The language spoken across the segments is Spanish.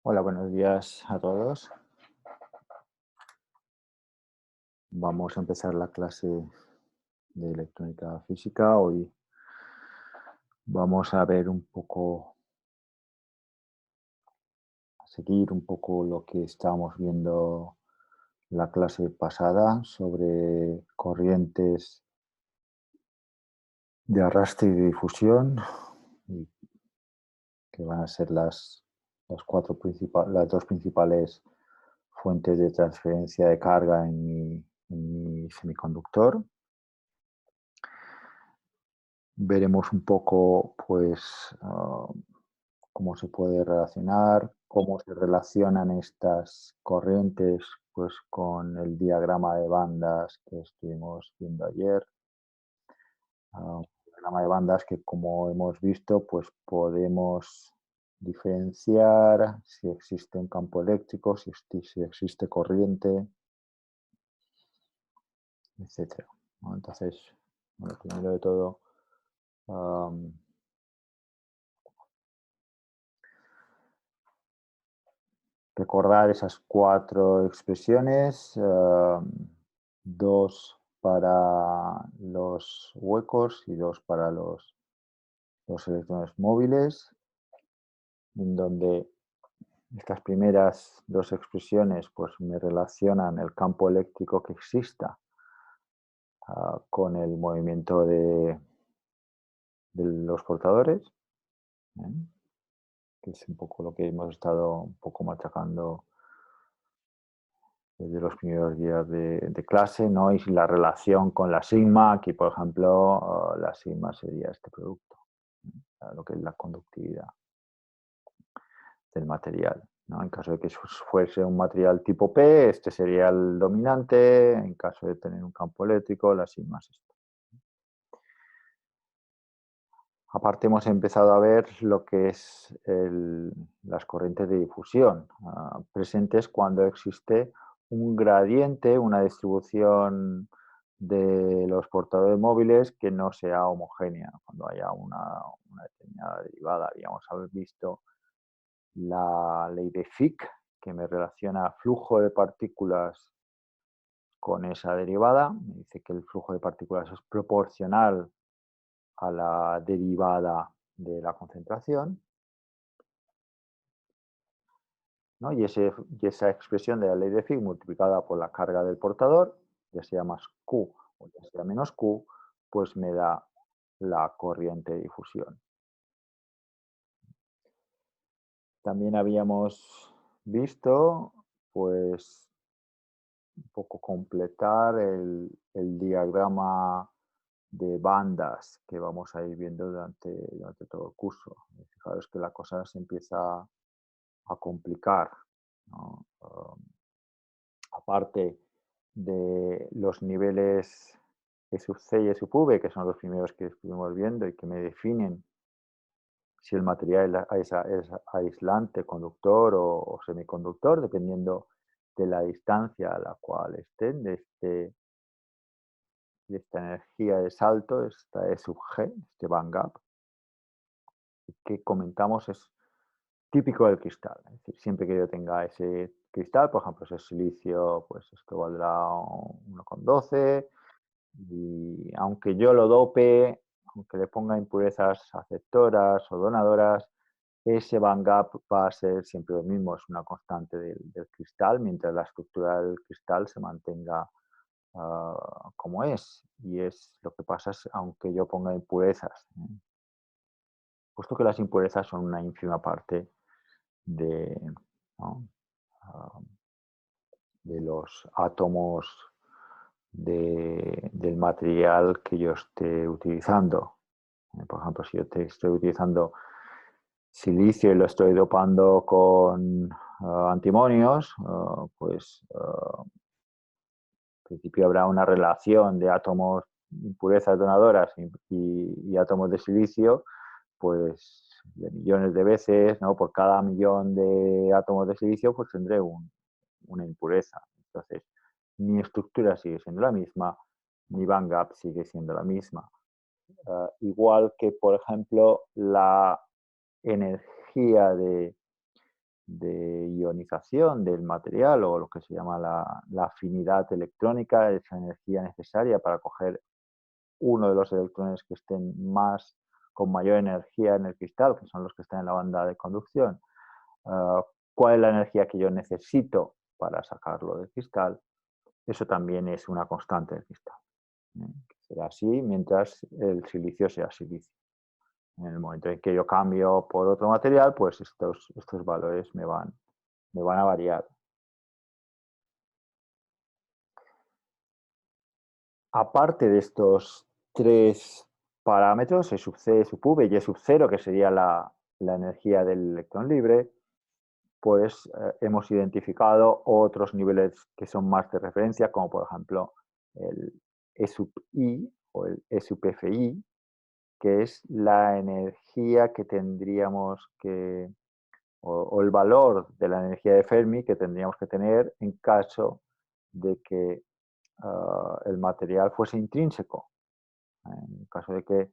Hola, buenos días a todos. Vamos a empezar la clase de electrónica física. Hoy vamos a ver un poco, a seguir un poco lo que estábamos viendo la clase pasada sobre corrientes de arrastre y de difusión, y que van a ser las dos principales fuentes de transferencia de carga en mi semiconductor. Veremos un poco, pues, cómo se puede relacionar, cómo se relacionan estas corrientes, pues, con el diagrama de bandas que estuvimos viendo ayer. Un diagrama de bandas que, como hemos visto, pues podemos diferenciar si existe un campo eléctrico, si existe corriente, etcétera, ¿no? Entonces, bueno, primero de todo, am, recordar esas cuatro expresiones, dos para los huecos y dos para los electrones móviles, en donde estas primeras dos expresiones pues, me relacionan el campo eléctrico que exista con el movimiento de los portadores, ¿eh? Que es un poco lo que hemos estado un poco machacando desde los primeros días de clase, ¿no? Y la relación con la sigma, aquí por ejemplo, la sigma sería este producto, ¿no? Lo que es la conductividad del material, ¿no? En caso de que fuese un material tipo P, este sería el dominante. En caso de tener un campo eléctrico, la sigma es esto. Aparte hemos empezado a ver lo que es las corrientes de difusión, presentes cuando existe un gradiente, una distribución de los portadores móviles que no sea homogénea, cuando haya una determinada derivada. Habíamos visto la ley de Fick, que me relaciona flujo de partículas con esa derivada. Me dice que el flujo de partículas es proporcional a la derivada de la concentración, ¿no? Y esa expresión de la ley de Fick multiplicada por la carga del portador, ya sea más Q o ya sea menos Q, pues me da la corriente de difusión. También habíamos visto, pues, un poco completar el diagrama de bandas que vamos a ir viendo durante todo el curso. Fijaros que la cosa se empieza a complicar, ¿no? Aparte de los niveles E sub C y E sub V, que son los primeros que estuvimos viendo y que me definen si el material es aislante, conductor o semiconductor, dependiendo de la distancia a la cual estén de esta energía de salto, esta E sub G, este band gap, que comentamos es típico del cristal. Es decir, siempre que yo tenga ese cristal, por ejemplo, ese silicio, pues esto valdrá 1,12, y aunque yo lo dope, aunque le ponga impurezas aceptoras o donadoras, ese band gap va a ser siempre lo mismo, es una constante del cristal, mientras la estructura del cristal se mantenga como es. Y es lo que pasa es, aunque yo ponga impurezas, ¿eh? Puesto que las impurezas son una ínfima parte de, ¿no? uh, de los átomos del material que yo esté utilizando. Por ejemplo, si yo estoy utilizando silicio y lo estoy dopando con antimonios, pues en principio habrá una relación de átomos, impurezas donadoras y átomos de silicio, pues de millones de veces, ¿no? Por cada millón de átomos de silicio, pues tendré una impureza. Entonces, mi estructura sigue siendo la misma, mi band gap sigue siendo la misma. Igual que, por ejemplo, la energía de ionización del material o lo que se llama la afinidad electrónica, esa energía necesaria para coger uno de los electrones que estén con mayor energía en el cristal, que son los que están en la banda de conducción. ¿Cuál es la energía que yo necesito para sacarlo del cristal? Eso también es una constante del cristal. Será así mientras el silicio sea silicio. En el momento en que yo cambio por otro material, pues estos valores me van a variar. Aparte de estos tres parámetros, E sub c, E sub v y E sub 0, que sería la energía del electrón libre, pues hemos identificado otros niveles que son más de referencia, como por ejemplo el E sub i o el E sub fi, que es la energía que tendríamos que, o el valor de la energía de Fermi que tendríamos que tener en caso de que el material fuese intrínseco. En caso de que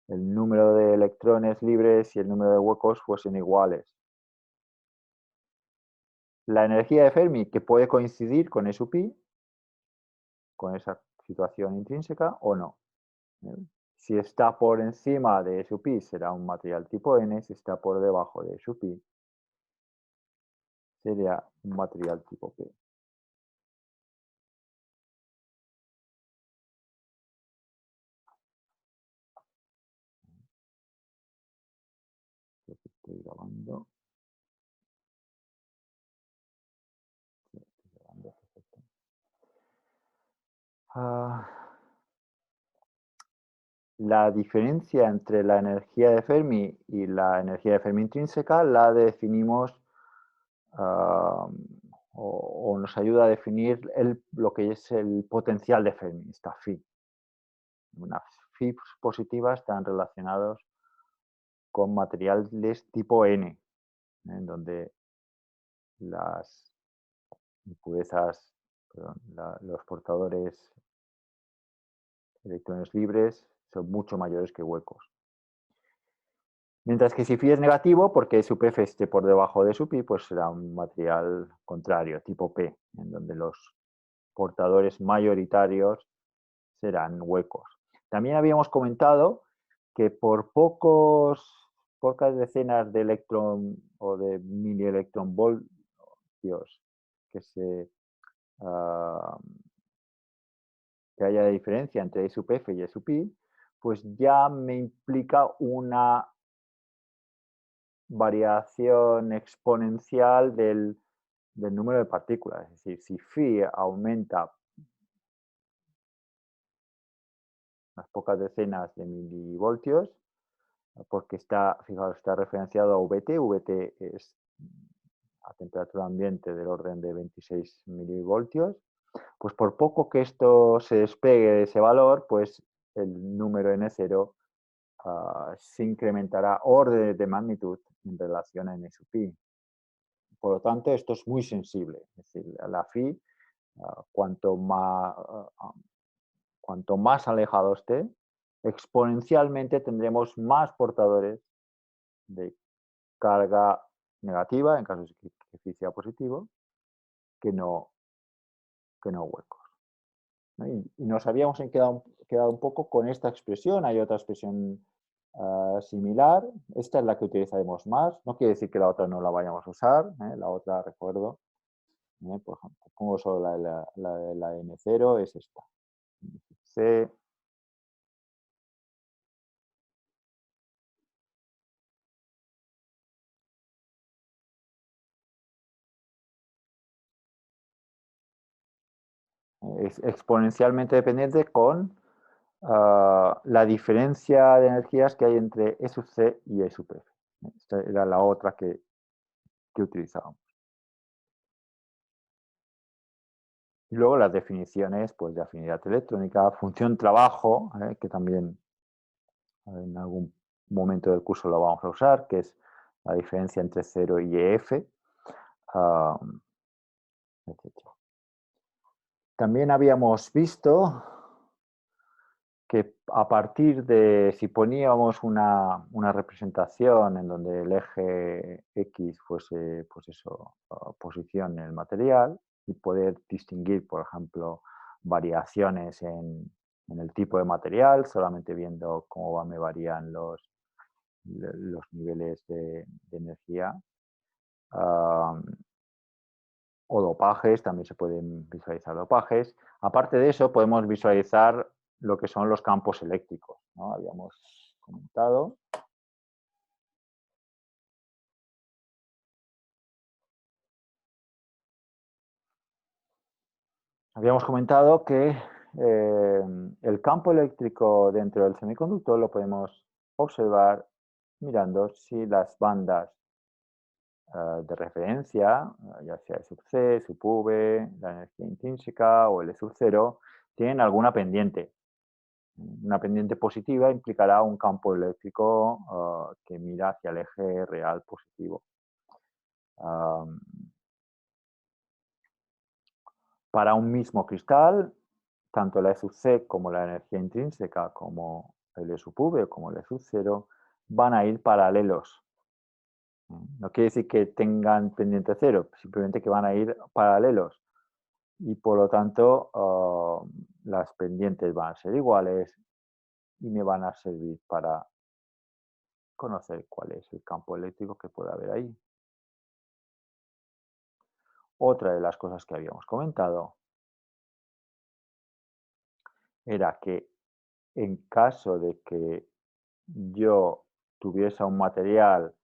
el número de electrones libres y el número de huecos fuesen iguales. La energía de Fermi que puede coincidir con E sub i, con esa situación intrínseca o no. Si está por encima de E sub i será un material tipo N, si está por debajo de E sub i sería un material tipo P. Estoy grabando. Sí, estoy grabando, perfecto. La diferencia entre la energía de Fermi y la energía de Fermi intrínseca la definimos o nos ayuda a definir lo que es el potencial de Fermi, esta phi. Unas phi positivas están relacionados con materiales tipo N, en donde las impurezas, perdón, los portadores electrones libres son mucho mayores que huecos. Mientras que si phi es negativo, porque su F esté por debajo de su pi, pues será un material contrario, tipo P, en donde los portadores mayoritarios serán huecos. También habíamos comentado que por pocas decenas de electrón o de milielectronvoltios que que haya diferencia entre E sub F y E sub I, pues ya me implica una variación exponencial del número de partículas. Es decir, si phi aumenta unas pocas decenas de milivoltios, porque está, fijaos, está referenciado a VT. VT es a temperatura ambiente del orden de 26 milivoltios. Pues por poco que esto se despegue de ese valor, pues el número N0 se incrementará órdenes de magnitud en relación a N sub pi. Por lo tanto, esto es muy sensible. Es decir, la phi, cuanto más alejado esté, exponencialmente tendremos más portadores de carga negativa, en caso de que phi sea positivo, que no huecos. ¿No? Y nos habíamos quedado un poco con esta expresión. Hay otra expresión similar. Esta es la que utilizaremos más. No quiere decir que la otra no la vayamos a usar. La otra, recuerdo, por ejemplo, pongo solo la de la N0, es esta. C. Es exponencialmente dependiente con la diferencia de energías que hay entre E sub C y E sub F. Esta era la otra que utilizábamos. Y luego las definiciones pues, de afinidad electrónica, función trabajo, que también en algún momento del curso lo vamos a usar, que es la diferencia entre 0 y EF, etc. También habíamos visto que a partir de, si poníamos una representación en donde el eje X fuese, pues eso, posición en el material y poder distinguir, por ejemplo, variaciones en el tipo de material, solamente viendo cómo me varían los niveles de energía. O dopajes, también se pueden visualizar dopajes. Aparte de eso, podemos visualizar lo que son los campos eléctricos, ¿no? Habíamos comentado. Habíamos comentado que el campo eléctrico dentro del semiconductor lo podemos observar mirando si las bandas de referencia, ya sea E sub C, sub V, la energía intrínseca o el E sub 0, tienen alguna pendiente. Una pendiente positiva implicará un campo eléctrico que mira hacia el eje real positivo. Para un mismo cristal, tanto la E sub C como la energía intrínseca, como el E sub V, como el E sub 0, van a ir paralelos. No quiere decir que tengan pendiente cero, simplemente que van a ir paralelos. Y por lo tanto, las pendientes van a ser iguales y me van a servir para conocer cuál es el campo eléctrico que puede haber ahí. Otra de las cosas que habíamos comentado era que en caso de que yo tuviese un material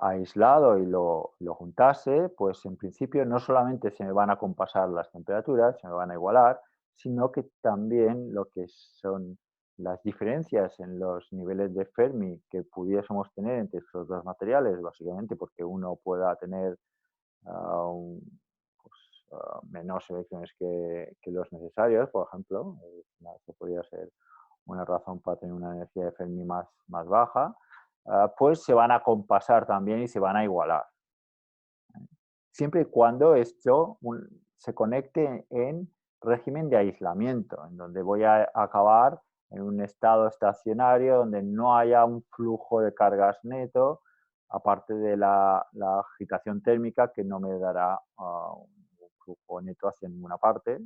aislado y lo juntase, pues en principio no solamente se me van a compasar las temperaturas, se me van a igualar, sino que también lo que son las diferencias en los niveles de Fermi que pudiésemos tener entre estos dos materiales, básicamente porque uno pueda tener pues, menos electrones que los necesarios, por ejemplo, eso podría ser una razón para tener una energía de Fermi más baja, pues se van a compasar también y se van a igualar. Siempre y cuando esto se conecte en régimen de aislamiento, en donde voy a acabar en un estado estacionario donde no haya un flujo de cargas neto, aparte de la agitación térmica que no me dará un flujo neto hacia ninguna parte.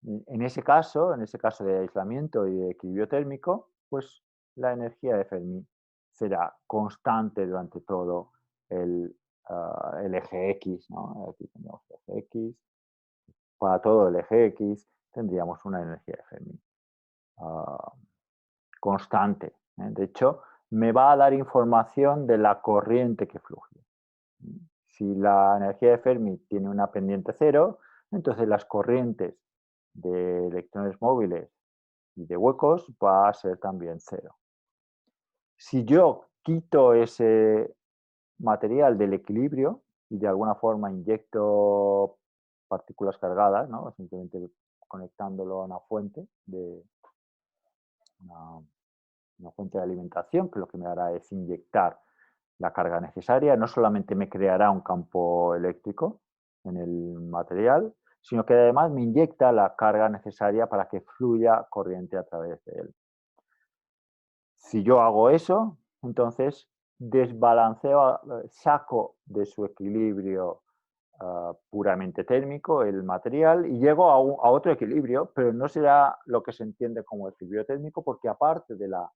En ese caso de aislamiento y de equilibrio térmico, pues la energía de Fermi será constante durante todo el eje X, ¿no? Aquí tenemos el eje X. Para todo el eje X tendríamos una energía de Fermi constante. De hecho, me va a dar información de la corriente que fluye. Si la energía de Fermi tiene una pendiente cero, entonces las corrientes de electrones móviles y de huecos va a ser también cero. Si yo quito ese material del equilibrio y de alguna forma inyecto partículas cargadas, ¿no? Simplemente conectándolo a una fuente una fuente de alimentación, que lo que me hará es inyectar la carga necesaria, no solamente me creará un campo eléctrico en el material, sino que además me inyecta la carga necesaria para que fluya corriente a través de él. Si yo hago eso, entonces desbalanceo, saco de su equilibrio puramente térmico el material y llego a otro equilibrio, pero no será lo que se entiende como equilibrio térmico, porque aparte de la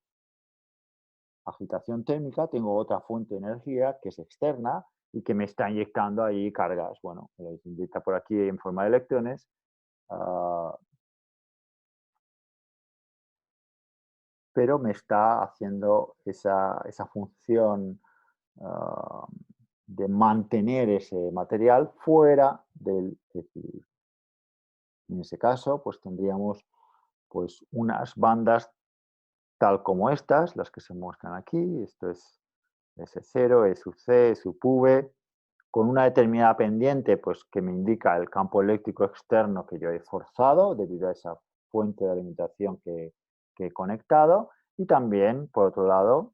agitación térmica tengo otra fuente de energía que es externa y que me está inyectando ahí cargas. Bueno, me lo inyecta por aquí en forma de electrones, pero me está haciendo esa función de mantener ese material fuera del equilibrio. En ese caso, pues tendríamos pues, unas bandas tal como estas, las que se muestran aquí. Esto es S0, E sub C, E sub V, con una determinada pendiente pues, que me indica el campo eléctrico externo que yo he forzado debido a esa fuente de alimentación que he conectado. Y también, por otro lado,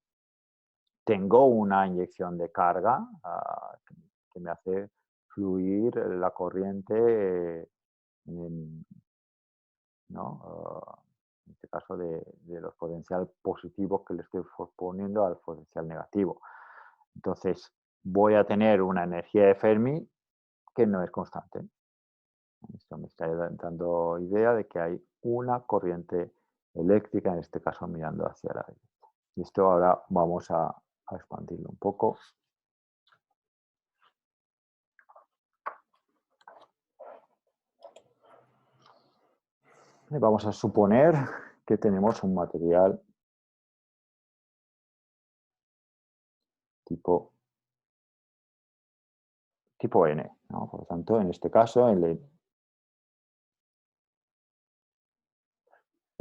tengo una inyección de carga que me hace fluir la corriente, ¿no? en este caso de los potencial positivos que le estoy poniendo al potencial negativo. Entonces, voy a tener una energía de Fermi que no es constante. Esto me está dando idea de que hay una corriente eléctrica, en este caso mirando hacia la derecha. Y esto ahora vamos a expandirlo un poco. Y vamos a suponer que tenemos un material tipo N, ¿no? Por lo tanto, en este caso, el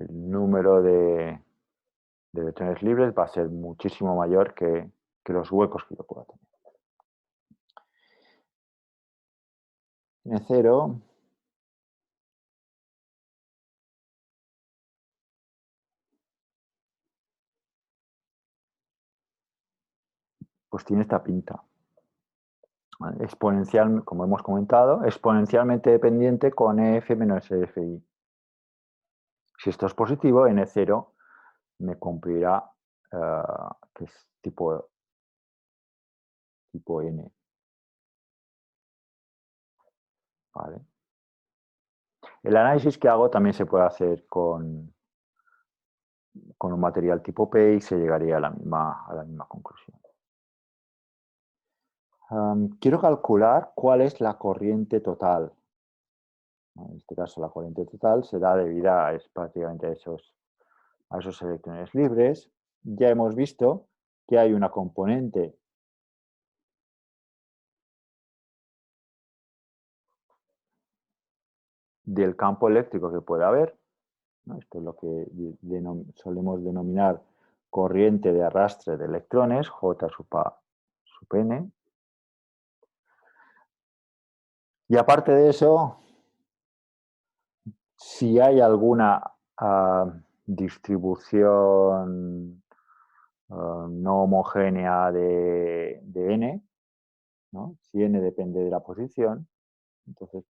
número de electrones libres va a ser muchísimo mayor que los huecos que yo pueda tener. N0 pues tiene esta pinta. Exponencial, como hemos comentado, exponencialmente dependiente con EF menos EFI. Si esto es positivo, N0 me cumplirá que es tipo N. ¿Vale? El análisis que hago también se puede hacer con un material tipo P y se llegaría a la misma conclusión. Quiero calcular cuál es la corriente total. En este caso, la corriente total será debida prácticamente a esos electrones libres. Ya hemos visto que hay una componente del campo eléctrico que puede haber, ¿no? Esto es lo que solemos denominar corriente de arrastre de electrones, J sub A sub N. Y aparte de eso, si hay alguna distribución no homogénea de N, ¿no? Si N depende de la posición, entonces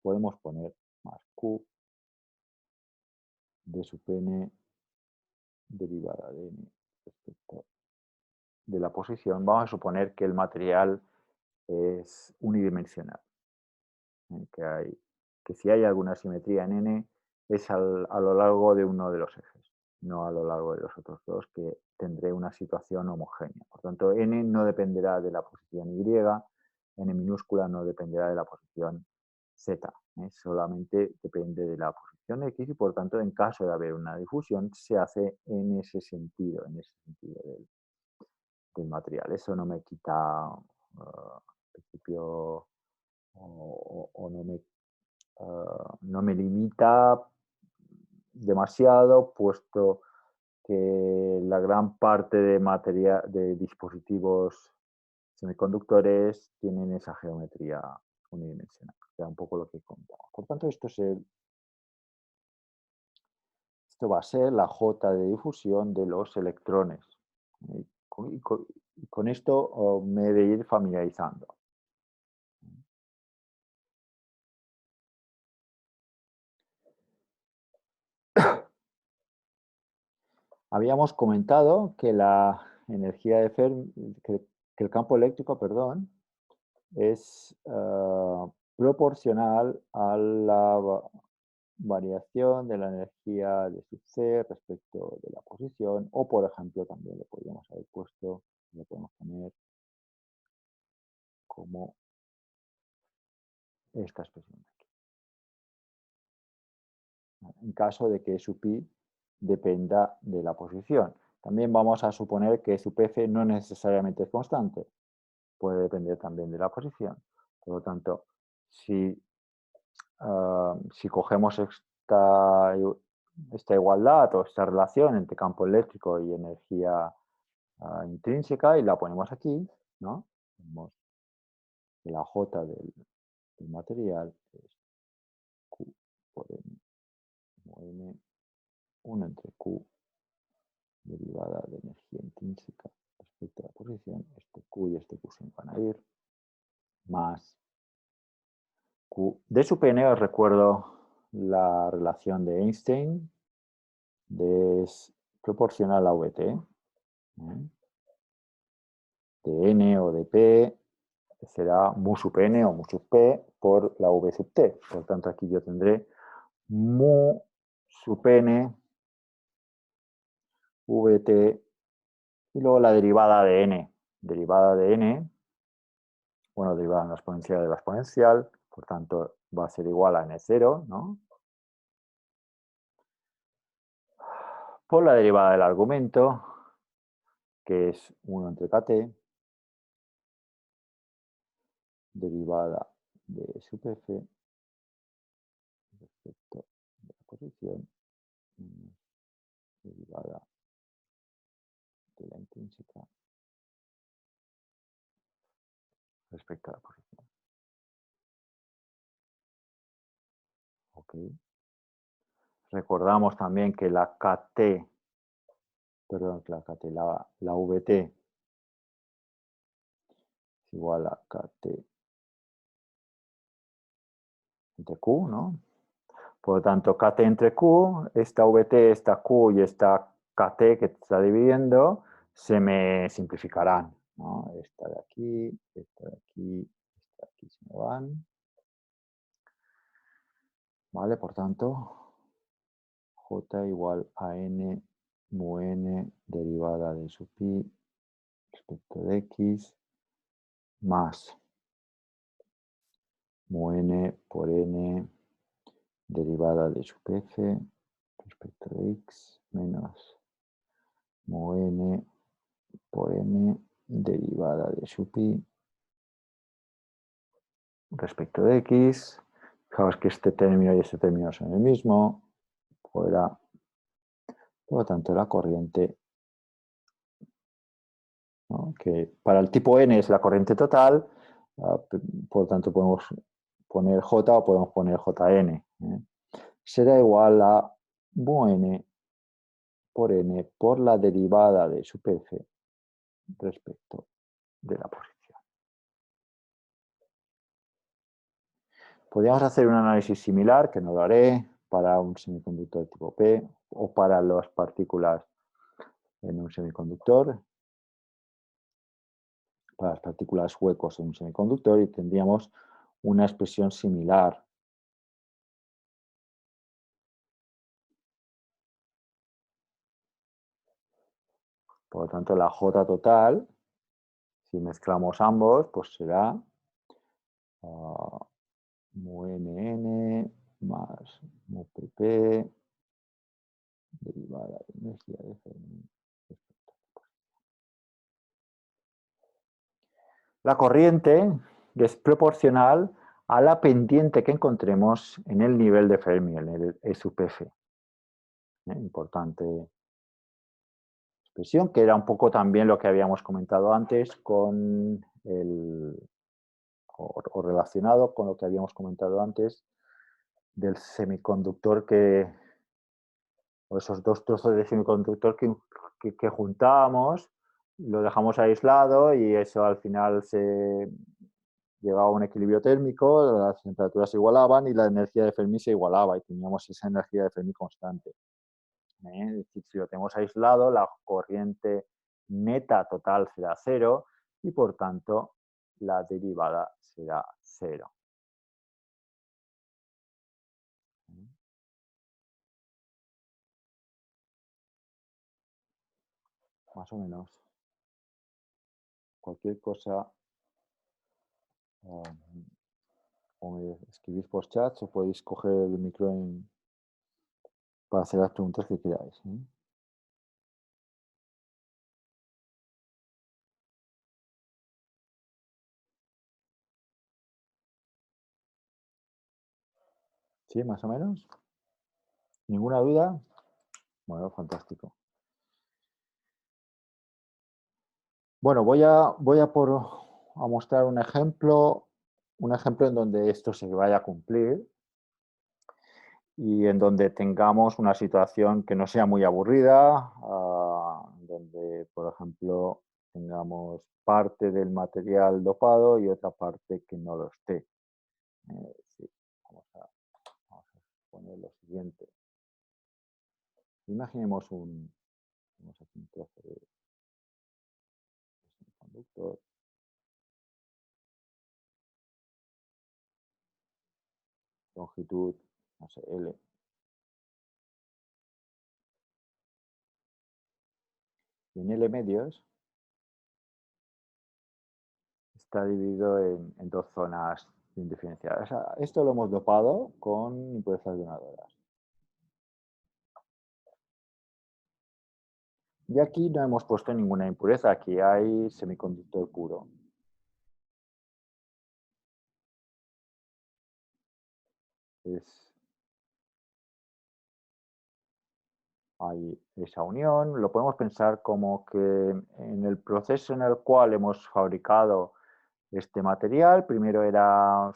podemos poner más Q de sub N derivada de N respecto de la posición. Vamos a suponer que el material es unidimensional, que si hay alguna simetría en N es a lo largo de uno de los ejes, no a lo largo de los otros dos, que tendré una situación homogénea. Por tanto, N no dependerá de la posición Y, N minúscula no dependerá de la posición Z, solamente depende de la posición X y por tanto en caso de haber una difusión se hace en ese sentido del material. Eso no me quita principio o no me limita demasiado, puesto que la gran parte de dispositivos semiconductores tienen esa geometría unidimensional, que era un poco lo que contaba. Por tanto, esto va a ser la J de difusión de los electrones. Y con esto me he de ir familiarizando. Habíamos comentado que la energía de Fermi, que el campo eléctrico, perdón, es proporcional a la variación de la energía de sub C respecto de la posición, o por ejemplo también lo podríamos haber puesto, lo podemos poner como esta expresión de aquí. En caso de que sub I dependa de la posición. También vamos a suponer que sub F no necesariamente es constante, puede depender también de la posición. Por lo tanto, si cogemos esta igualdad o esta relación entre campo eléctrico y energía intrínseca y la ponemos aquí, ¿no? Tenemos la J del material es Q por N, N 1 entre Q derivada de energía intrínseca respecto a la posición. Este Q y este Q se van a ir, más Q de sub N, os recuerdo la relación de Einstein D es proporcional a VT, de N o de P será mu sub N o mu sub P por la V sub T. Por lo tanto, aquí yo tendré mu sub N VT y luego la derivada de N. Derivada de N, bueno, derivada en la exponencial de la exponencial, por tanto va a ser igual a N0, ¿no? Por la derivada del argumento, que es 1 entre kt, derivada de sub f respecto de la posición, derivada de la intrínseca respecto a la posición. ¿Ok? Recordamos también que la KT, perdón, la VT es igual a KT entre Q, ¿no? Por lo tanto, KT entre Q, esta VT, esta Q y esta KT que está dividiendo, se me simplificarán, ¿no? Esta de aquí, esta de aquí, esta de aquí se me van. ¿Vale? Por tanto, J igual a N mu N derivada de su pi respecto de X más mu N por N derivada de sub f respecto de X menos mu N por N derivada de su pi respecto de X. Fijaos que este término y este término son el mismo. Fuera, por lo tanto, la corriente, ¿no? Que para el tipo N es la corriente total, por lo tanto podemos poner J o podemos poner JN. Será igual a mu N por la derivada de sub f respecto de la posición. Podríamos hacer un análisis similar, que no lo haré, para un semiconductor tipo P o para las partículas en un semiconductor, para las partículas huecos en un semiconductor, y tendríamos una expresión similar. Por lo tanto, la J total, si mezclamos ambos, pues será mu NN más mu PP derivada de energía de Fermi. La corriente es proporcional a la pendiente que encontremos en el nivel de Fermi, en el E sub F. Importante expresión, que era un poco también lo que habíamos comentado antes con o relacionado con lo que habíamos comentado antes del semiconductor o esos dos trozos de semiconductor que juntábamos, lo dejamos aislado y eso al final se llegaba a un equilibrio térmico, las temperaturas se igualaban y la energía de Fermi se igualaba y teníamos esa energía de Fermi constante. Es decir, si lo tenemos aislado, la corriente neta total será cero y por tanto la derivada será cero. Más o menos. Cualquier cosa, o me escribís por chat o podéis coger el micro para hacer las preguntas que queráis. ¿Sí? ¿Más o menos? ¿Ninguna duda? Bueno, fantástico. Bueno, voy a mostrar un ejemplo en donde esto se vaya a cumplir y en donde tengamos una situación que no sea muy aburrida, donde, por ejemplo, tengamos parte del material dopado y otra parte que no lo esté. Sí, vamos a poner lo siguiente. Imaginemos tenemos aquí un trozo de conductor. Longitud, no sé, L. Y en L medios está dividido en dos zonas bien diferenciadas. O sea, esto lo hemos dopado con impurezas donadoras. Y aquí no hemos puesto ninguna impureza, aquí hay semiconductor puro. Hay esa unión, lo podemos pensar como que en el proceso en el cual hemos fabricado este material, primero era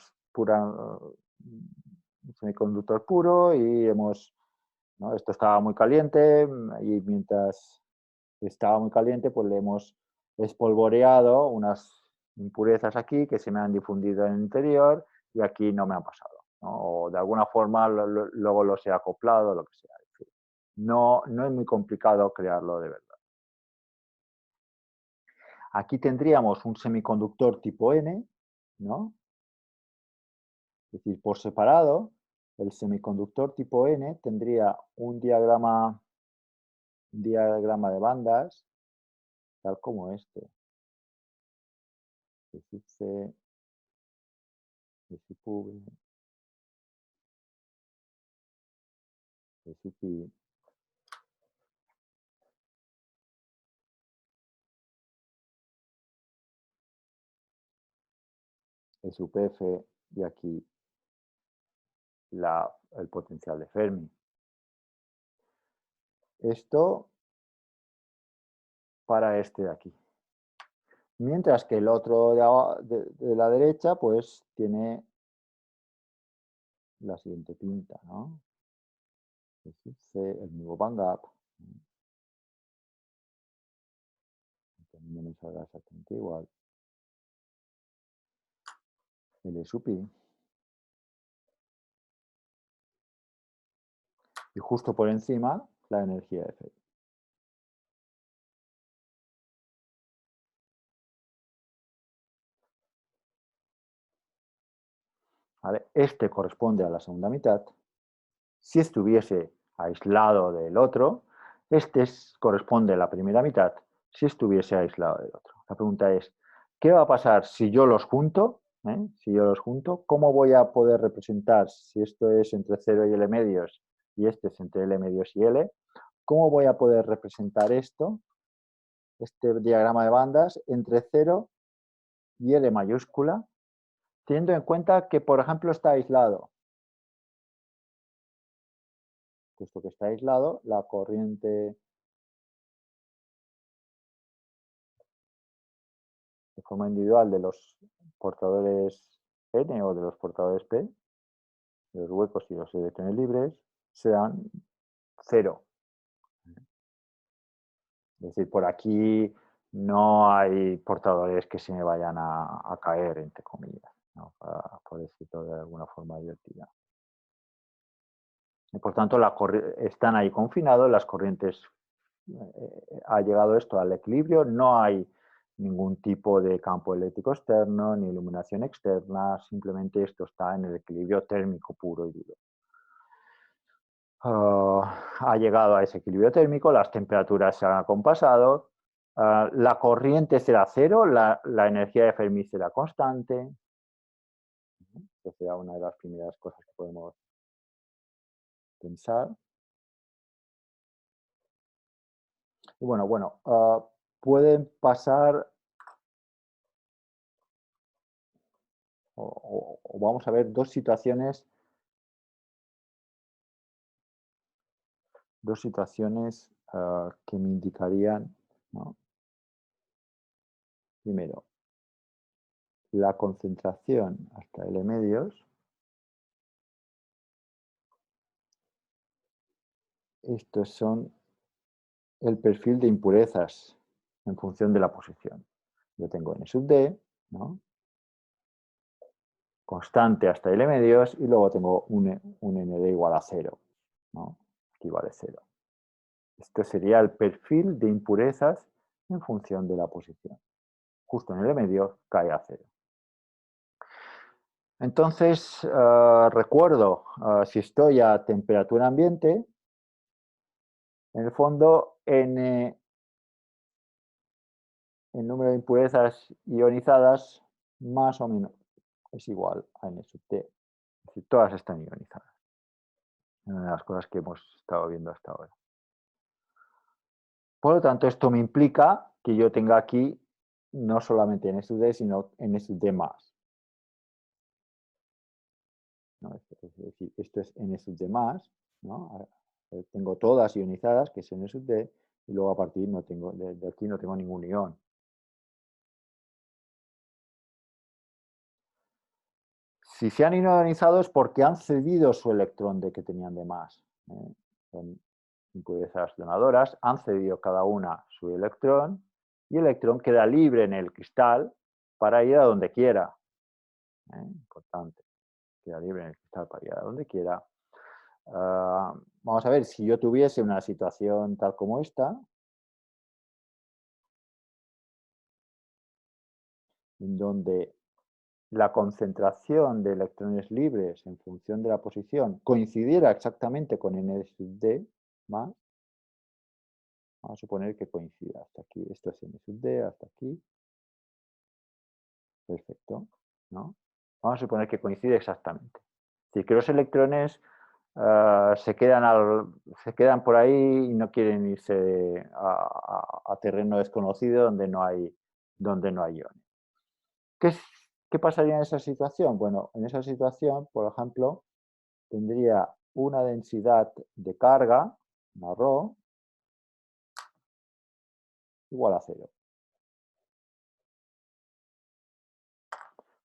semiconductor puro y esto estaba muy caliente y mientras estaba muy caliente pues le hemos espolvoreado unas impurezas aquí que se me han difundido en el interior y aquí no me han pasado, ¿no? O de alguna forma luego los he acoplado, lo que sea. No es muy complicado crearlo de verdad. Aquí tendríamos un semiconductor tipo N, ¿no? Es decir, por separado, el semiconductor tipo N tendría un diagrama de bandas, tal como este. C sub C, C sub V, C sub I, E sub F y aquí el potencial de Fermi. Esto para este de aquí. Mientras que el otro de la derecha pues tiene la siguiente pinta, ¿no? C sub C, el nuevo bang gap. No me salga exactamente igual. L sub I. Y justo por encima la energía de Fermi. ¿Vale? Este corresponde a la segunda mitad. Si estuviese aislado del otro, corresponde a la primera mitad si estuviese aislado del otro. La pregunta es, ¿qué va a pasar si yo los junto? Si yo los junto, ¿cómo voy a poder representar, si esto es entre 0 y L medios y este es entre L medios y L, cómo voy a poder representar este diagrama de bandas, entre 0 y L mayúscula, teniendo en cuenta que, por ejemplo, está aislado? Puesto que está aislado, la corriente de forma individual de los portadores N o de los portadores P, de los huecos y los electrones libres, serán 0. Es decir, por aquí no hay portadores que se me vayan a caer, entre comillas, ¿no? Por decirlo de alguna forma divertida. Y por tanto, están ahí confinados, las corrientes, ha llegado esto al equilibrio, no hay ningún tipo de campo eléctrico externo ni iluminación externa, simplemente esto está en el equilibrio térmico puro y duro. Ha llegado a ese equilibrio térmico, las temperaturas se han acompasado, la corriente será cero, la energía de Fermi será constante. Esta será una de las primeras cosas que podemos pensar. Y bueno, pueden pasar, o vamos a ver dos situaciones que me indicarían, ¿no? Primero, la concentración hasta L medios. Estos son el perfil de impurezas en función de la posición. Yo tengo N sub D, ¿no? constante hasta L medios y luego tengo un ND igual a 0, ¿no? Aquí vale 0. Esto sería el perfil de impurezas en función de la posición. Justo en L medio cae a 0. Entonces, recuerdo, si estoy a temperatura ambiente, en el fondo, el número de impurezas ionizadas más o menos es igual a N sub T. Es decir, todas están ionizadas. Una de las cosas que hemos estado viendo hasta ahora. Por lo tanto, esto me implica que yo tenga aquí no solamente N sub D, sino N sub D más. ¿No? Es decir, esto es N sub D más, ¿no? Tengo todas ionizadas, que es N sub D, y luego a partir de aquí no tengo ningún ion. Si se han ionizado es porque han cedido su electrón de que tenían de más. Son impurezas donadoras, han cedido cada una su electrón y el electrón queda libre en el cristal para ir a donde quiera. Importante, queda libre en el cristal para ir a donde quiera. Vamos a ver, si yo tuviese una situación tal como esta, en donde la concentración de electrones libres en función de la posición coincidiera exactamente con N sub D más, vamos a suponer que coincida hasta aquí. Esto es N sub D, hasta aquí. Perfecto, ¿no? Vamos a suponer que coincide exactamente. Es decir, que los electrones se quedan por ahí y no quieren irse a terreno desconocido donde no hay iones. ¿Qué pasaría en esa situación? Bueno, en esa situación, por ejemplo, tendría una densidad de carga, una ρ, igual a 0.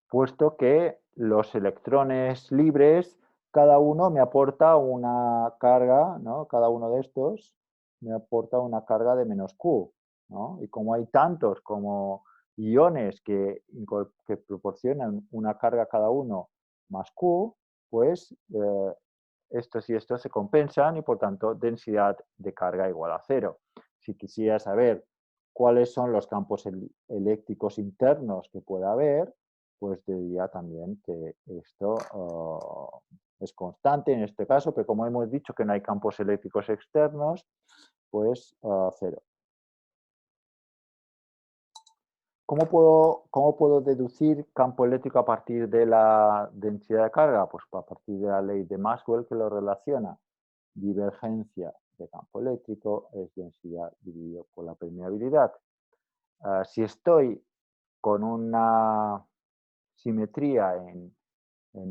Puesto que los electrones libres, cada uno me aporta una carga, ¿no? Cada uno de estos me aporta una carga de menos Q, ¿no? Y como hay tantos como iones que proporcionan una carga cada uno más Q, pues estos y estos se compensan y por tanto densidad de carga igual a 0. Si quisiera saber cuáles son los campos eléctricos internos que pueda haber, pues diría también que esto es constante en este caso, pero como hemos dicho que no hay campos eléctricos externos, pues 0. ¿Cómo puedo deducir campo eléctrico a partir de la densidad de carga? Pues a partir de la ley de Maxwell que lo relaciona. Divergencia de campo eléctrico es densidad dividido por la permeabilidad. Si estoy con una simetría en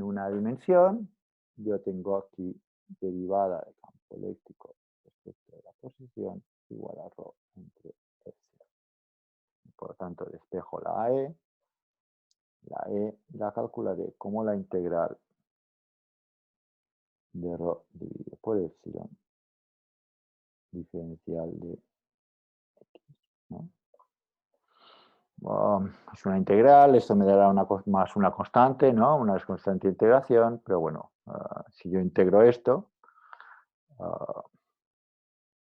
una dimensión, yo tengo aquí derivada de campo eléctrico respecto de la posición igual a ρ entre Epsilon. Por lo tanto, despejo la E la calcularé como la integral de ρ dividido por Epsilon diferencial de X, ¿no? Es una integral, esto me dará más una constante, ¿no? Una constante de integración, pero bueno, si yo integro esto,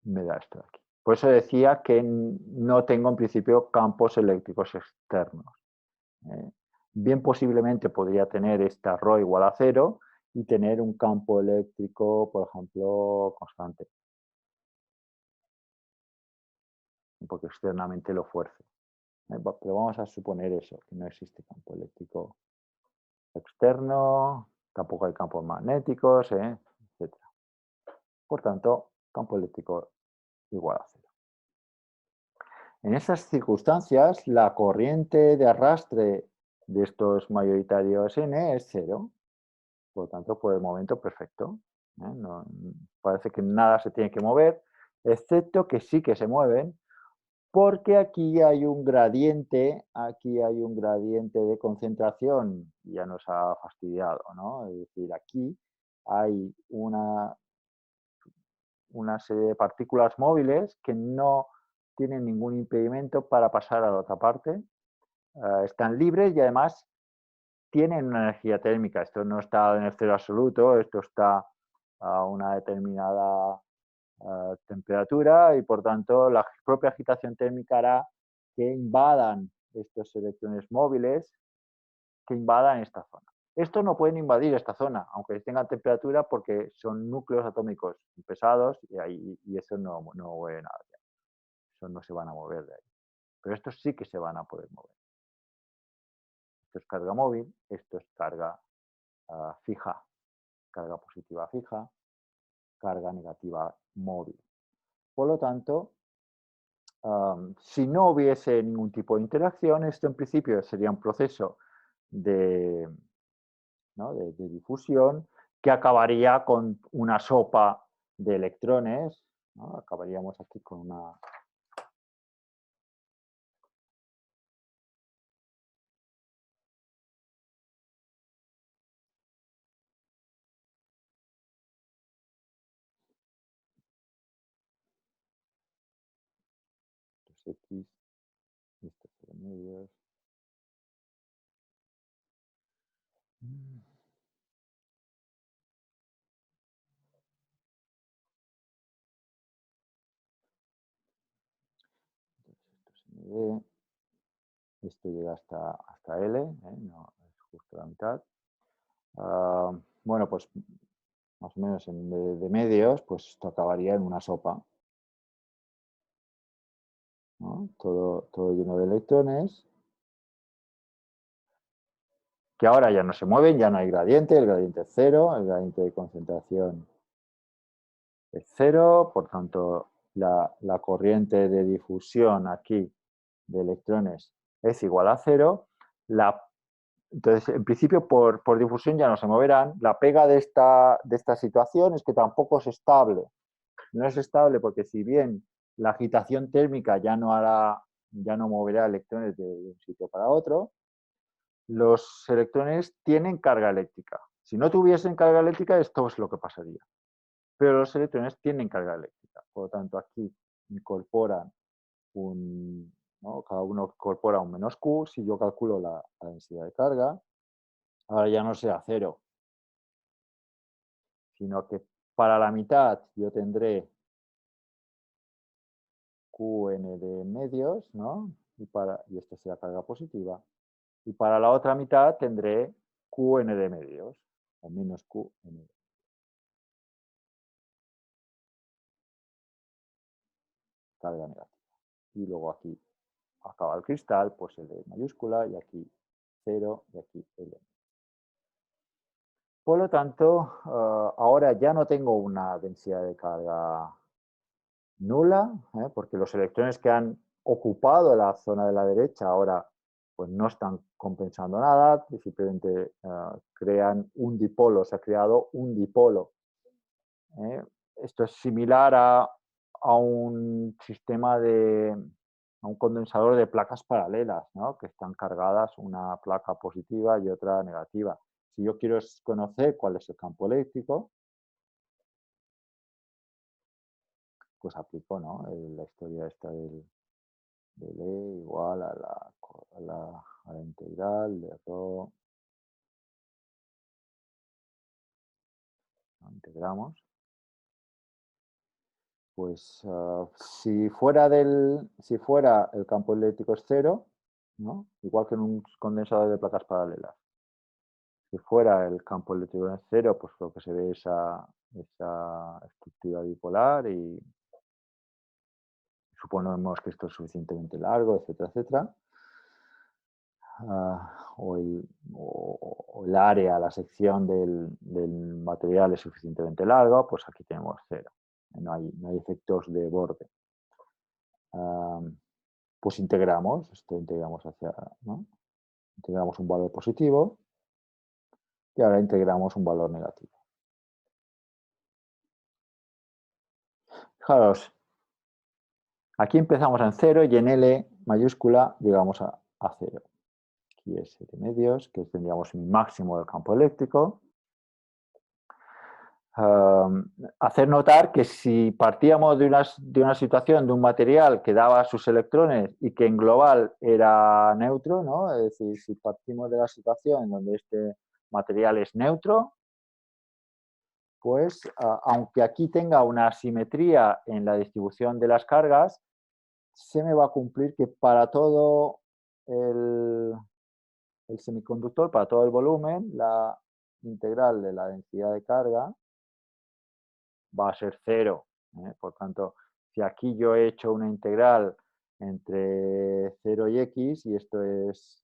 me da esto de aquí. Por eso decía que no tengo en principio campos eléctricos externos. Bien posiblemente podría tener esta ρ igual a 0 y tener un campo eléctrico, por ejemplo, constante. Porque externamente lo fuerce. Pero vamos a suponer eso, que no existe campo eléctrico externo, tampoco hay campos magnéticos, etc. Por tanto, campo eléctrico igual a 0. En esas circunstancias, la corriente de arrastre de estos mayoritarios n es 0. Por lo tanto, por el momento, perfecto. No, parece que nada se tiene que mover, excepto que sí que se mueven, porque aquí hay un gradiente de concentración, ya nos ha fastidiado, ¿no? Es decir, aquí hay una serie de partículas móviles que no tienen ningún impedimento para pasar a la otra parte, están libres y además tienen una energía térmica. Esto no está en el cero absoluto, esto está a una determinada temperatura y por tanto la propia agitación térmica hará que invadan estos electrones móviles, que invadan esta zona. Estos no pueden invadir esta zona, aunque tengan temperatura, porque son núcleos atómicos pesados y eso no mueve nada. Eso no se van a mover de ahí. Pero estos sí que se van a poder mover. Esto es carga móvil, esto es carga fija, carga positiva fija, carga negativa móvil. Por lo tanto, si no hubiese ningún tipo de interacción, esto en principio sería un proceso de difusión que acabaría con una sopa de electrones, ¿no? Acabaríamos aquí con una... X, estos medios. Esto llega hasta L, no, es justo la mitad. Bueno, pues más o menos de medios, pues esto acabaría en una sopa, ¿no? Todo lleno de electrones, que ahora ya no se mueven, ya no hay gradiente, el gradiente es cero, el gradiente de concentración es cero, por tanto la corriente de difusión aquí de electrones es igual a cero. Entonces, en principio, por difusión ya no se moverán. La pega de esta situación es que tampoco es estable. No es estable porque si bien la agitación térmica ya no moverá electrones de un sitio para otro, los electrones tienen carga eléctrica. Si no tuviesen carga eléctrica, esto es lo que pasaría. Pero los electrones tienen carga eléctrica. Por lo tanto, aquí incorporan ¿no? Cada uno incorpora un menos Q. Si yo calculo la densidad de carga, ahora ya no será cero, sino que para la mitad yo tendré Qn de medios, ¿no? Y esta será carga positiva. Y para la otra mitad tendré Qn de medios, o menos Qn. Carga negativa. Y luego aquí acaba el cristal, pues L mayúscula, y aquí 0, y aquí L. Por lo tanto, ahora ya no tengo una densidad de carga nula, porque los electrones que han ocupado la zona de la derecha ahora pues no están compensando nada, simplemente crean un dipolo, se ha creado un dipolo. Esto es similar a un sistema a un condensador de placas paralelas, ¿no? Que están cargadas una placa positiva y otra negativa. Si yo quiero conocer cuál es el campo eléctrico, pues aplico, ¿no? La historia esta de E igual a la integral de ρ, ¿no? Integramos. Pues si fuera el campo eléctrico es cero, ¿no? Igual que en un condensador de placas paralelas. Si fuera el campo eléctrico es cero, pues lo que se ve es esa estructura bipolar y suponemos que esto es suficientemente largo, etcétera, etcétera. O el área, la sección del material es suficientemente larga, pues aquí tenemos cero. No hay efectos de borde. Pues integramos, integramos ¿no? Integramos un valor positivo y ahora integramos un valor negativo. Fijaros, aquí empezamos en 0 y en L mayúscula llegamos a 0. Aquí es de medios, que tendríamos mi máximo del campo eléctrico. hacer notar que si partíamos de una situación, de un material que daba sus electrones y que en global era neutro, ¿no? Es decir, si partimos de la situación en donde este material es neutro, pues aunque aquí tenga una asimetría en la distribución de las cargas, se me va a cumplir que para todo el, el semiconductor, para todo el volumen, la integral de la densidad de carga va a ser cero. Por tanto, si aquí yo he hecho una integral entre 0 y x, y esto es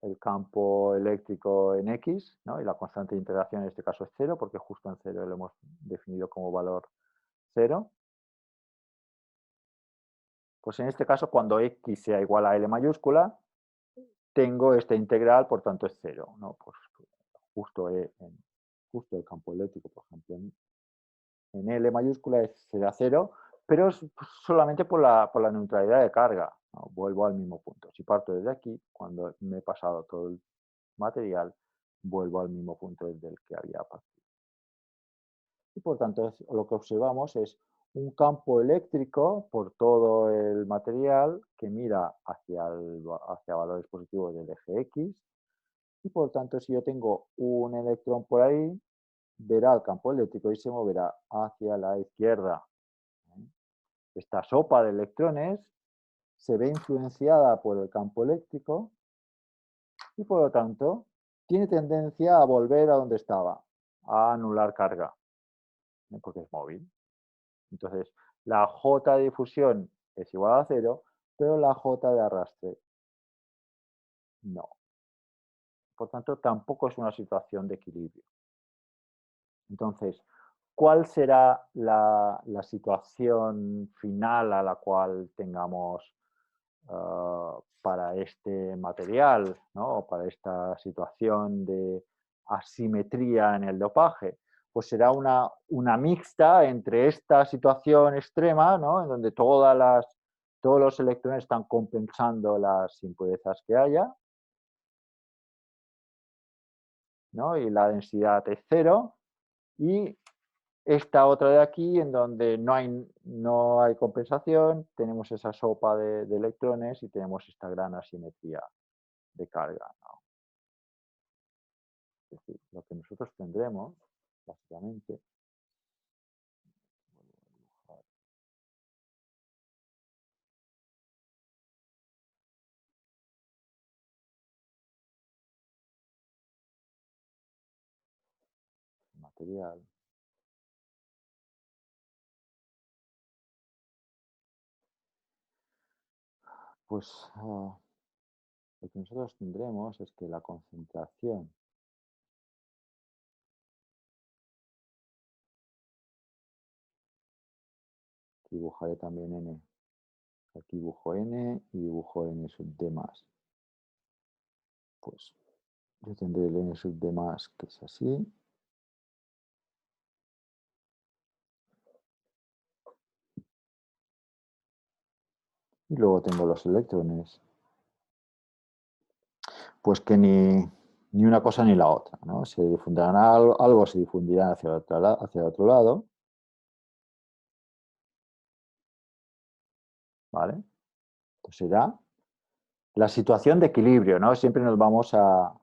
el campo eléctrico en x, ¿no? Y la constante de integración en este caso es 0, porque justo en 0 lo hemos definido como valor 0. Pues en este caso, cuando x sea igual a L mayúscula, tengo esta integral, por tanto es 0, ¿no? Pues justo, justo el campo eléctrico, por ejemplo, en L mayúscula será 0, pero es solamente por la neutralidad de carga, ¿no? Vuelvo al mismo punto. Si parto desde aquí, cuando me he pasado todo el material, vuelvo al mismo punto desde el que había partido. Y por tanto, lo que observamos es un campo eléctrico por todo el material que mira hacia valores positivos del eje X. Y por tanto, si yo tengo un electrón por ahí, verá el campo eléctrico y se moverá hacia la izquierda. Esta sopa de electrones se ve influenciada por el campo eléctrico y por lo tanto tiene tendencia a volver a donde estaba, a anular carga, porque es móvil. Entonces, la J de difusión es igual a 0, pero la J de arrastre no. Por tanto, tampoco es una situación de equilibrio. Entonces, ¿cuál será la situación final a la cual tengamos para este material, ¿no? O para esta situación de asimetría en el dopaje? Pues será una mixta entre esta situación extrema, ¿no? En donde todos los electrones están compensando las impurezas que haya, ¿no? Y la densidad es cero, y esta otra de aquí, en donde no hay compensación, tenemos esa sopa de electrones y tenemos esta gran asimetría de carga, ¿no? Es decir, lo que nosotros tendremos, básicamente, material, pues lo que nosotros tendremos es que la concentración dibujaré también n. Aquí dibujo n y dibujo n sub d más. Pues yo tendré el n sub d más, que es así. Y luego tengo los electrones. Pues que ni una cosa ni la otra, ¿no? Se difundirán algo se difundirá hacia el otro lado, ¿vale? Entonces será la situación de equilibrio, ¿no? Siempre nos vamos a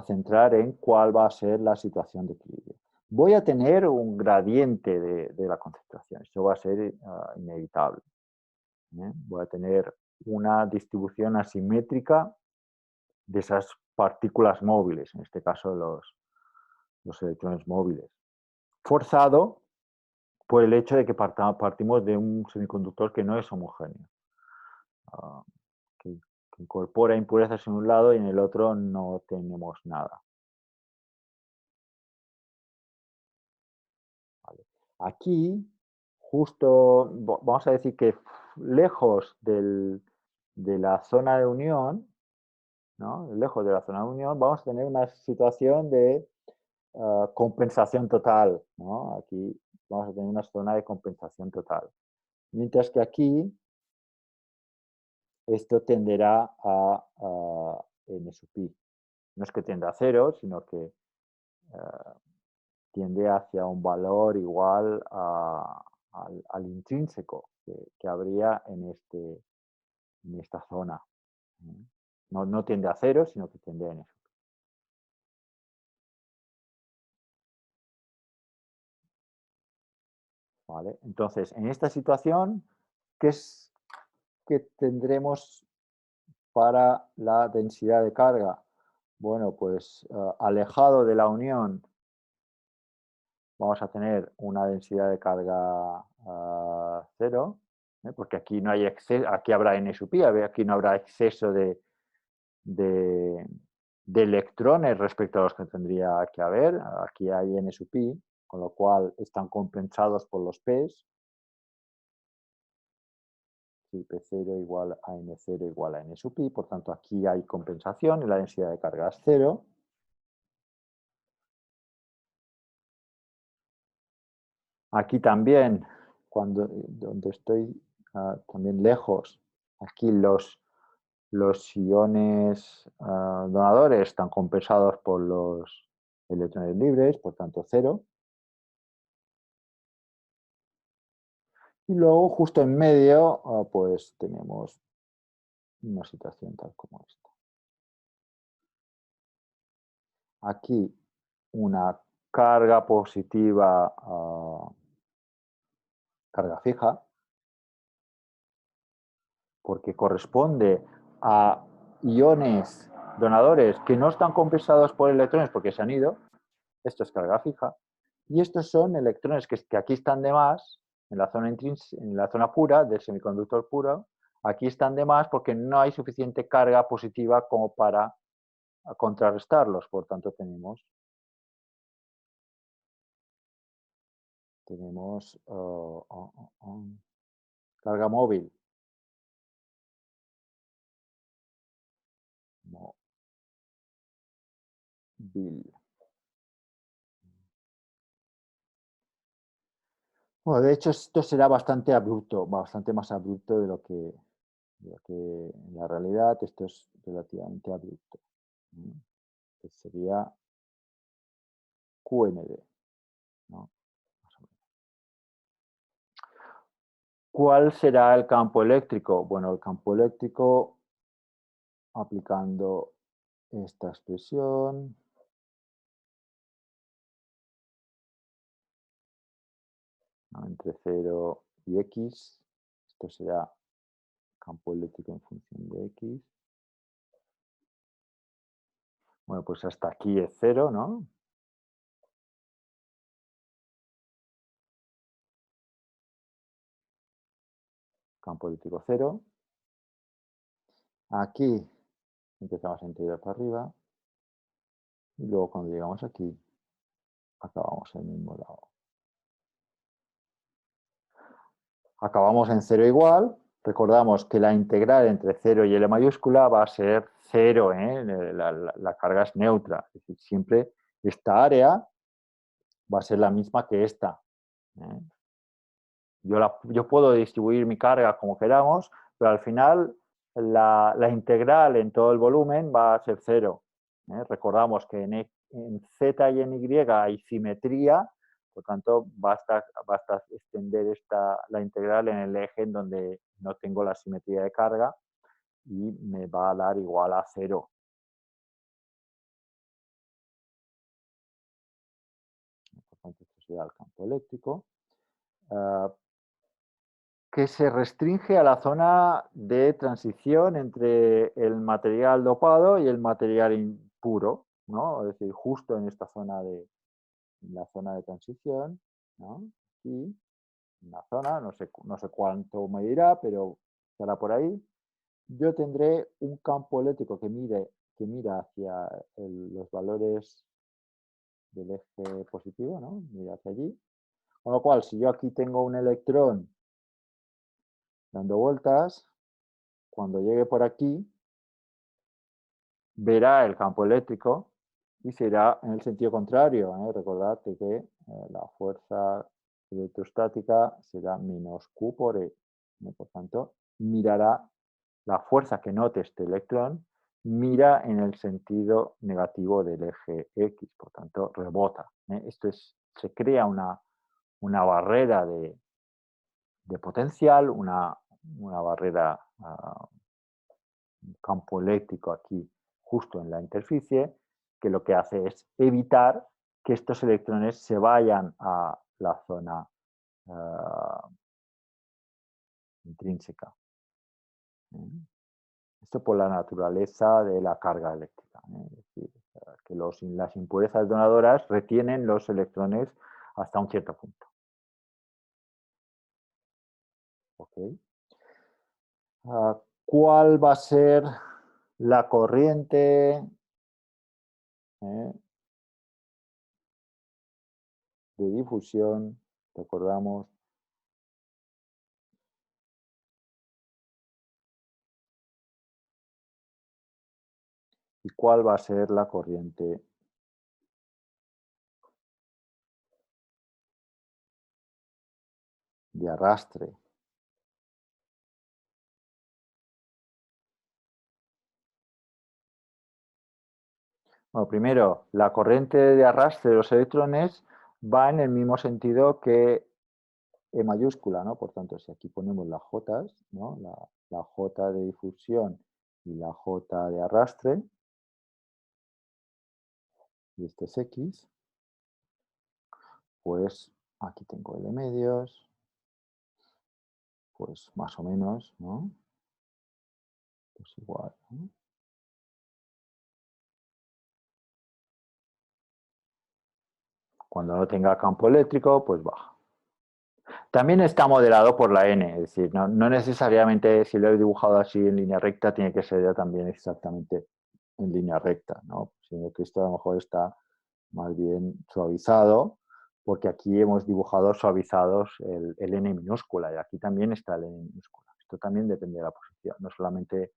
centrar en cuál va a ser la situación de equilibrio. Voy a tener un gradiente de la concentración, esto va a ser inevitable, ¿eh? Voy a tener una distribución asimétrica de esas partículas móviles, en este caso los electrones móviles, forzado por el hecho de que partimos de un semiconductor que no es homogéneo, uh, que incorpora impurezas en un lado y en el otro no tenemos nada. Vale. Aquí, justo, vamos a decir que lejos de la zona de unión, ¿no? Lejos de la zona de unión, vamos a tener una situación de compensación total, ¿no? Aquí vamos a tener una zona de compensación total. Mientras que aquí esto tenderá a n sub i. No es que tienda a cero, sino que tiende hacia un valor igual al intrínseco que habría en esta zona. No tiende a cero, sino que tiende a eso. ¿Vale? Entonces, en esta situación, ¿qué es que tendremos para la densidad de carga? Bueno, pues alejado de la unión vamos a tener una densidad de carga cero, porque aquí no hay exceso, aquí habrá N sub i, aquí no habrá exceso de, de electrones respecto a los que tendría que haber. Aquí hay N sub i, con lo cual están compensados por los P's. Si P0 igual a N0 igual a N sub i, por tanto aquí hay compensación y la densidad de carga es cero. Aquí también, donde estoy también lejos, aquí los iones donadores están compensados por los electrones libres, por tanto cero. Y luego justo en medio pues tenemos una situación tal como esta. Aquí una carga positiva, carga fija, porque corresponde a iones donadores que no están compensados por electrones porque se han ido. Esto es carga fija. Y estos son electrones que aquí están de más, en la zona pura del semiconductor puro. Aquí están de más porque no hay suficiente carga positiva como para contrarrestarlos. Por tanto, tenemos carga móvil. Móvil. Bueno, de hecho, esto será bastante abrupto, bastante más abrupto de lo que en la realidad esto es relativamente abrupto. Que sería QND. ¿No? ¿Cuál será el campo eléctrico? Bueno, el campo eléctrico aplicando esta expresión. ¿No? Entre 0 y X. Esto será campo eléctrico en función de X. Bueno, pues hasta aquí es 0, ¿no? Campo eléctrico 0. Aquí empezamos a integrar para arriba. Y luego cuando llegamos aquí, acabamos en el mismo lado. Acabamos en 0 igual. Recordamos que la integral entre 0 y L mayúscula va a ser 0, ¿eh? La carga es neutra. Es decir, siempre esta área va a ser la misma que esta. ¿Eh? Yo puedo distribuir mi carga como queramos, pero al final la integral en todo el volumen va a ser 0. Recordamos que en Z y en Y hay simetría, por tanto basta extender la integral en el eje en donde no tengo la simetría de carga y me va a dar igual a 0. Por tanto, esto sería el campo eléctrico. Que se restringe a la zona de transición entre el material dopado y el material impuro, ¿no? Es decir, justo en esta zona en la zona de transición, ¿no? Y una zona, no sé cuánto medirá, pero estará por ahí. Yo tendré un campo eléctrico que mira hacia los valores del eje positivo, ¿no? Mira hacia allí. Con lo cual, si yo aquí tengo un electrón dando vueltas, cuando llegue por aquí, verá el campo eléctrico y se irá en el sentido contrario. Recordad que la fuerza electrostática será menos Q por E. Por tanto, mirará la fuerza que note este electrón, mira en el sentido negativo del eje X, por tanto, rebota. Esto es se crea una barrera de potencial, una barrera, un campo eléctrico aquí justo en la interficie, que lo que hace es evitar que estos electrones se vayan a la zona intrínseca. Esto por la naturaleza de la carga eléctrica. Es decir, que las impurezas donadoras retienen los electrones hasta un cierto punto. ¿Okay? ¿Cuál va a ser la corriente de difusión? Recordamos. ¿Y cuál va a ser la corriente de arrastre? Bueno, primero, la corriente de arrastre de los electrones va en el mismo sentido que E mayúscula, ¿no? Por tanto, si aquí ponemos las J, ¿no? La J de difusión y la J de arrastre, y este es X, pues aquí tengo L medios, pues más o menos, ¿no? Pues igual, ¿no? Cuando no tenga campo eléctrico, pues baja. También está moderado por la N, es decir, no necesariamente si lo he dibujado así en línea recta, tiene que ser ya también exactamente en línea recta, ¿no? Sino que esto a lo mejor está más bien suavizado, porque aquí hemos dibujado suavizados el N minúscula y aquí también está el N minúscula. Esto también depende de la posición, no solamente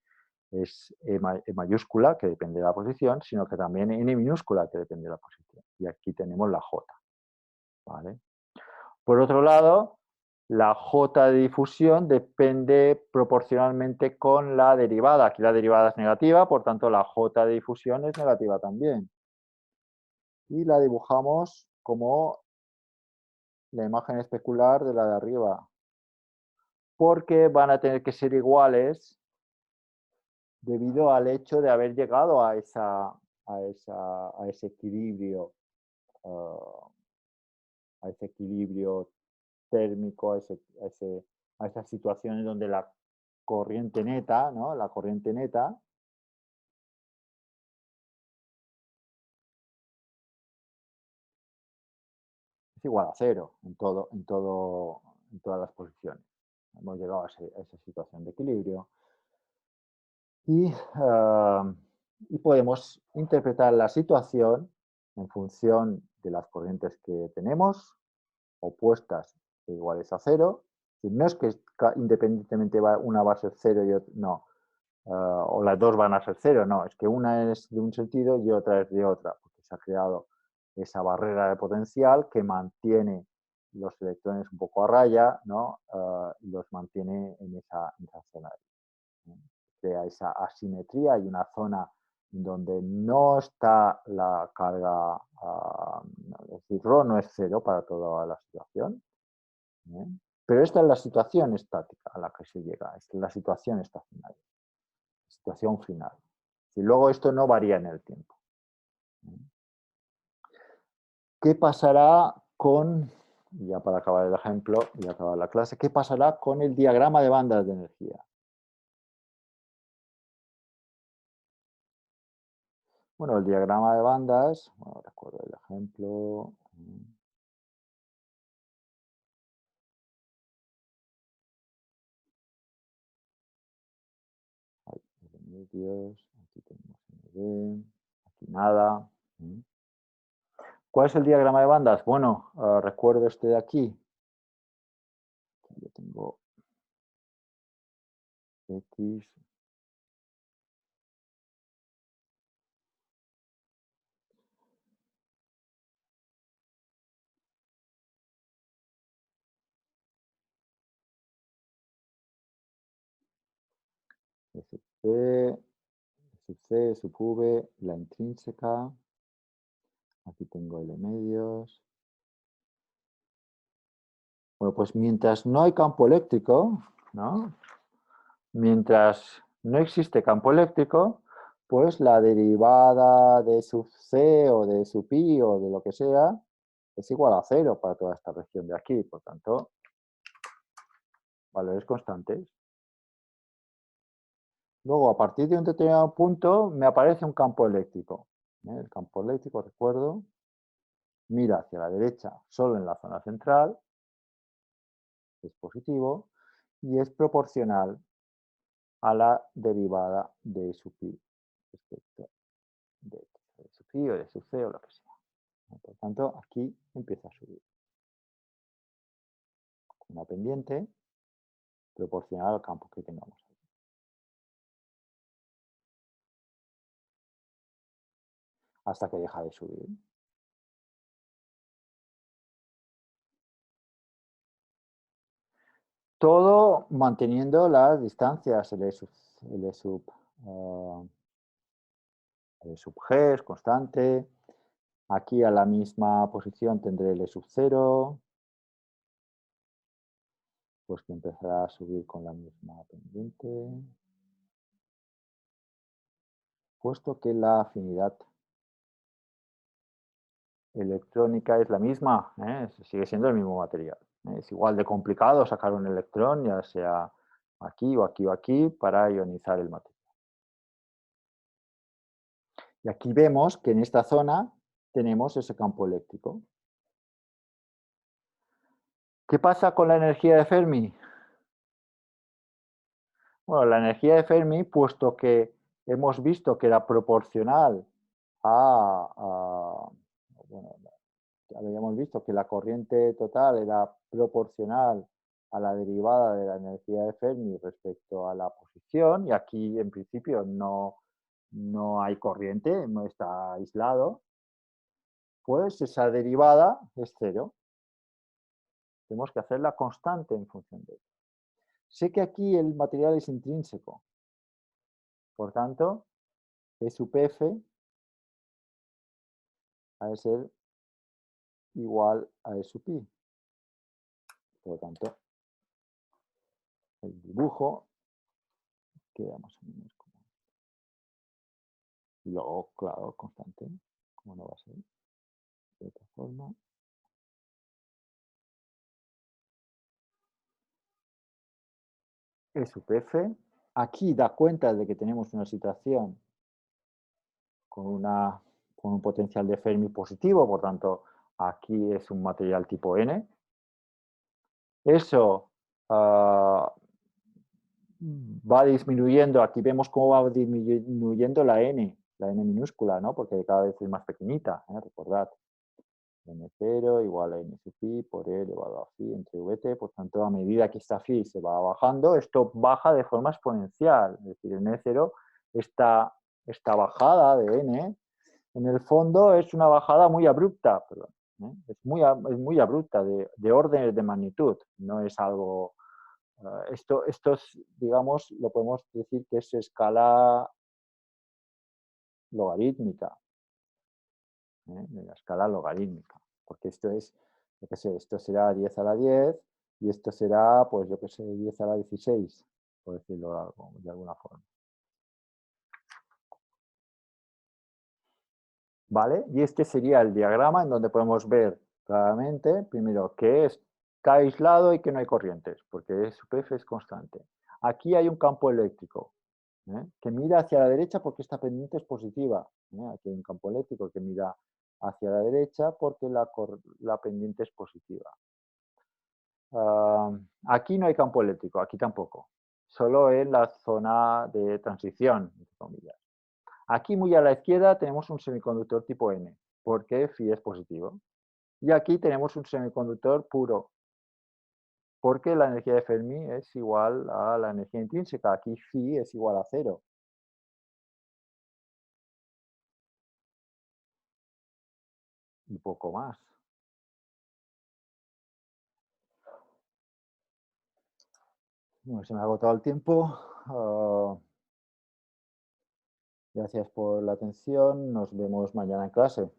es E mayúscula, que depende de la posición, sino que también N minúscula, que depende de la posición. Y aquí tenemos la J, ¿vale? Por otro lado, la J de difusión depende proporcionalmente con la derivada. Aquí la derivada es negativa, por tanto la J de difusión es negativa también. Y la dibujamos como la imagen especular de la de arriba, porque van a tener que ser iguales debido al hecho de haber llegado a ese equilibrio, a ese equilibrio térmico, a esas situaciones donde la corriente neta, ¿no? La corriente neta es igual a cero en todas las posiciones. Hemos llegado a esa situación de equilibrio y, y podemos interpretar la situación en función de las corrientes que tenemos, opuestas e iguales a cero. No es que independientemente una va a ser cero y otra no, o las dos van a ser cero, no, es que una es de un sentido y otra es de otra, porque se ha creado esa barrera de potencial que mantiene los electrones un poco a raya, ¿no? Y los mantiene en esa zona. Crea esa asimetría, hay una zona donde no está la carga, es decir, ρ no es cero para toda la situación, ¿eh? Pero esta es la situación estática a la que se llega, esta es la situación estacionaria, situación final. Y luego esto no varía en el tiempo. ¿Qué pasará con, ya para acabar el ejemplo y acabar la clase, qué pasará con el diagrama de bandas de energía? Bueno, el diagrama de bandas, bueno, recuerdo el ejemplo. Hay medios, aquí tenemos MD, aquí nada. ¿Cuál es el diagrama de bandas? Bueno, recuerdo este de aquí. Aquí yo tengo X. SP, sub C, sub V, la intrínseca. Aquí tengo L medios. Bueno, pues mientras no hay campo eléctrico, ¿no? Mientras no existe campo eléctrico, pues la derivada de sub c o de sub i o de lo que sea es igual a 0 para toda esta región de aquí. Por tanto, valores constantes. Luego, a partir de un determinado punto, me aparece un campo eléctrico. El campo eléctrico, recuerdo, mira hacia la derecha solo en la zona central, es positivo, y es proporcional a la derivada de sub i respecto de sub i o de sub c o lo que sea. Por tanto, aquí empieza a subir. Una pendiente proporcional al campo que tengamos. Hasta que deja de subir. Todo manteniendo las distancias, L sub G es constante. Aquí a la misma posición tendré L sub 0. Pues que empezará a subir con la misma pendiente. Puesto que la afinidad electrónica es la misma, sigue siendo el mismo material. Es igual de complicado sacar un electrón, ya sea aquí o aquí o aquí, para ionizar el material. Y aquí vemos que en esta zona tenemos ese campo eléctrico. ¿Qué pasa con la energía de Fermi? Bueno, la energía de Fermi, puesto que hemos visto que era proporcional bueno, habíamos visto que la corriente total era proporcional a la derivada de la energía de Fermi respecto a la posición, y aquí en principio no hay corriente, no está aislado, pues esa derivada es 0. Tenemos que hacerla constante en función de eso. Sé que aquí el material es intrínseco, por tanto, E sub F ha de ser igual a E sub I. Por lo tanto, el dibujo queda más o menos como. Y luego, claro, constante, como no va a ser de otra forma. E sub F. Aquí da cuenta de que tenemos una situación con un potencial de Fermi positivo, por tanto, aquí es un material tipo N. Eso va disminuyendo, aquí vemos cómo va disminuyendo la N minúscula, ¿no? Porque cada vez es más pequeñita, recordad. N0 igual a N sub I por E elevado a phi entre Vt, por tanto, a medida que esta phi se va bajando, esto baja de forma exponencial, es decir, N0, esta bajada de N, en el fondo es una bajada muy abrupta, perdón, es muy abrupta, de órdenes de magnitud, no es algo. Esto es, digamos, lo podemos decir que es escala logarítmica, de la escala logarítmica, porque esto es, yo qué sé, esto será 10 a la 10 y esto será, pues yo qué sé, 10 a la 16, por decirlo de alguna forma. ¿Vale? Y este sería el diagrama en donde podemos ver claramente, primero, que está aislado y que no hay corrientes, porque su F es constante. Aquí hay un campo eléctrico, que mira hacia la derecha porque esta pendiente es positiva. Aquí hay un campo eléctrico que mira hacia la derecha porque la pendiente es positiva. Aquí no hay campo eléctrico, aquí tampoco. Solo en la zona de transición, entre comillas. Aquí muy a la izquierda tenemos un semiconductor tipo N, porque Phi es positivo. Y aquí tenemos un semiconductor puro, porque la energía de Fermi es igual a la energía intrínseca. Aquí Phi es igual a 0. Y poco más. Bueno, se me ha agotado el tiempo. Gracias por la atención. Nos vemos mañana en clase.